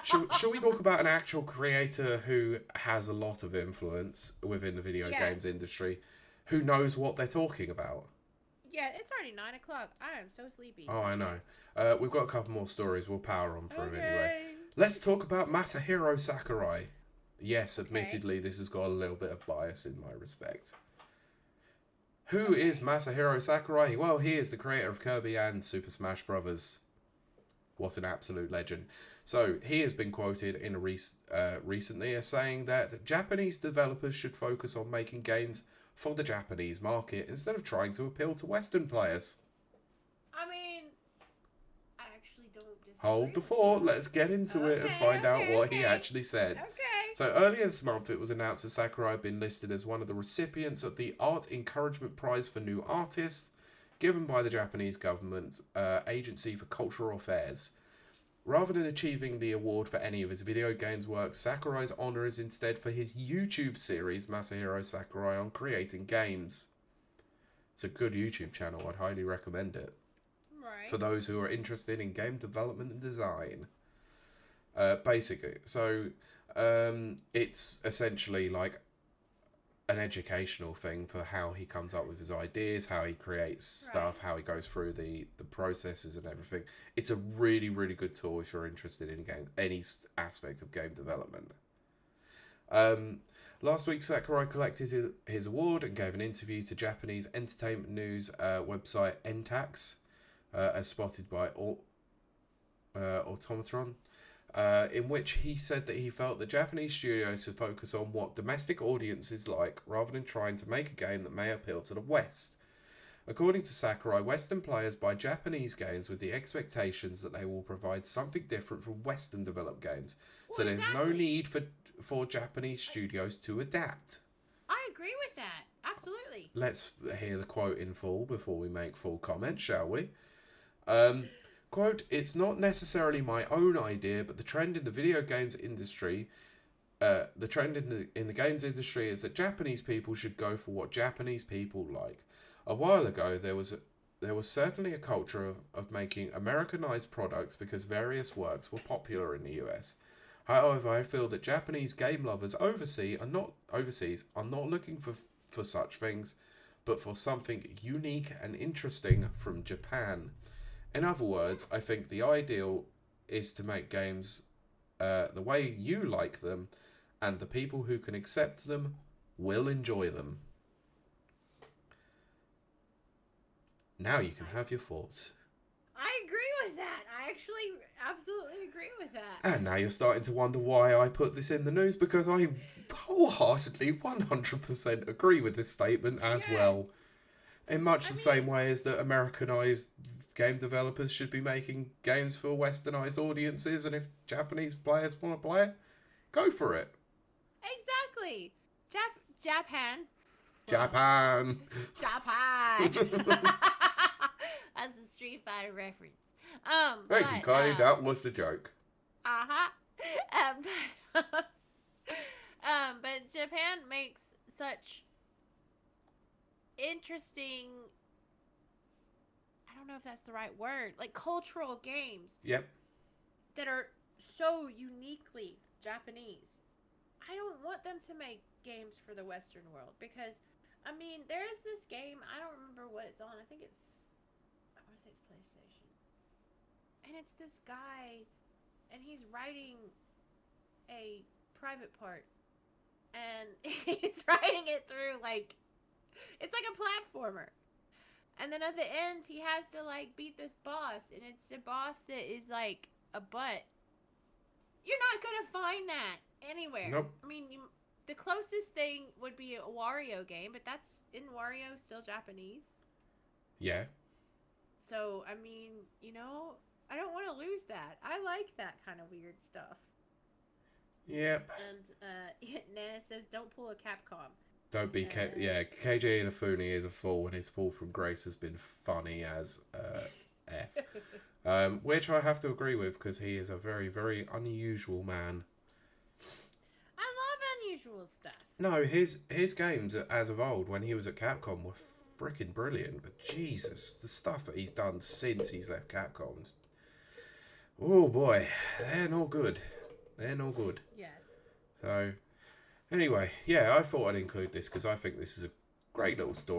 Shall we talk about an actual creator who has a lot of influence within the video games industry, who knows what they're talking about? Yeah, it's already 9 o'clock. I am so sleepy. Oh, I know. Yes. We've got a couple more stories. We'll power on through anyway. Okay. Let's talk about Masahiro Sakurai. Yes, Okay. admittedly, this has got a little bit of bias in my respect. Who is Okay. Masahiro Sakurai? Well, he is the creator of Kirby and Super Smash Bros. What an absolute legend. So, he has been quoted in recently as saying that Japanese developers should focus on making games for the Japanese market instead of trying to appeal to Western players. I mean, I actually don't Hold disagree the with fort, that. let's get into it and Okay, find out okay, what he okay. actually said. Okay. So earlier this month, it was announced that Sakurai had been listed as one of the recipients of the Art Encouragement Prize for New Artists, given by the Japanese government Agency for Cultural Affairs. Rather than achieving the award for any of his video games work, Sakurai's honour is instead for his YouTube series, Masahiro Sakurai on Creating Games. It's a good YouTube channel, I'd highly recommend it. For Right. those who are interested in game development and design. Basically, so it's essentially like an educational thing for how he comes up with his ideas, how he creates stuff, Right. how he goes through the processes and everything. It's a really, really good tool if you're interested in any aspect of game development. Um, Last week, Sakurai collected his award and gave an interview to Japanese entertainment news website Entax, as spotted by Automatron, in which he said that he felt that Japanese studios should focus on what domestic audiences like rather than trying to make a game that may appeal to the West. According to Sakurai, Western players buy Japanese games with the expectations that they will provide something different from Western developed games, Well, so there's no exactly. need for Japanese studios to adapt. I agree with that. Absolutely. Let's hear the quote in full before we make full comment, shall we? Um, Quote, it's not necessarily my own idea, but the trend in the video games industry, the trend in the games industry is that Japanese people should go for what Japanese people like. A while ago, there was certainly a culture of making Americanized products because various works were popular in the US. However, I feel that Japanese game lovers overseas are not looking for such things, but for something unique and interesting from Japan. In other words, I think the ideal is to make games the way you like them, and the people who can accept them will enjoy them. Now you can I have your thoughts. I agree with that. I actually absolutely agree with that. And now you're starting to wonder why I put this in the news, because I wholeheartedly 100% agree with this statement as Yes. well. In much I the mean, same way as that Americanized game developers should be making games for westernized audiences, and if Japanese players want to play it, go for it. exactly. Japan. Well, Japan. Japan. That's a Street Fighter reference. Thank you, Kylie. That was the joke. Uh-huh. But, but Japan makes such interesting, I don't know if that's the right word, like cultural games Yep. that are so uniquely Japanese. I don't want them to make games for the Western world because, I mean, there is this game, I don't remember what it's on. I think it's, I want to say it's PlayStation. And it's this guy, and he's writing a private part. And he's writing it through, like, it's like a platformer. And then at the end, he has to, like, beat this boss. And it's a boss that is, like, a butt. You're not gonna find that anywhere. Nope. I mean, the closest thing would be a Wario game, but that's in Wario still Japanese. Yeah. So I mean, I don't want to lose that. I like that kind of weird stuff. Yep. And Nana says, "Don't pull a Capcom." Don't be Uh, yeah. KJ Inafune is a fool, and his fall from grace has been funny as f. Which I have to agree with because he is a very very unusual man. I love unusual stuff. No, his games as of old when he was at Capcom were freaking brilliant. But Jesus, the stuff that he's done since he's left Capcom. Oh boy, they're no good. They're no good. Yes. So, anyway, yeah, I thought I'd include this because I think this is a great little story.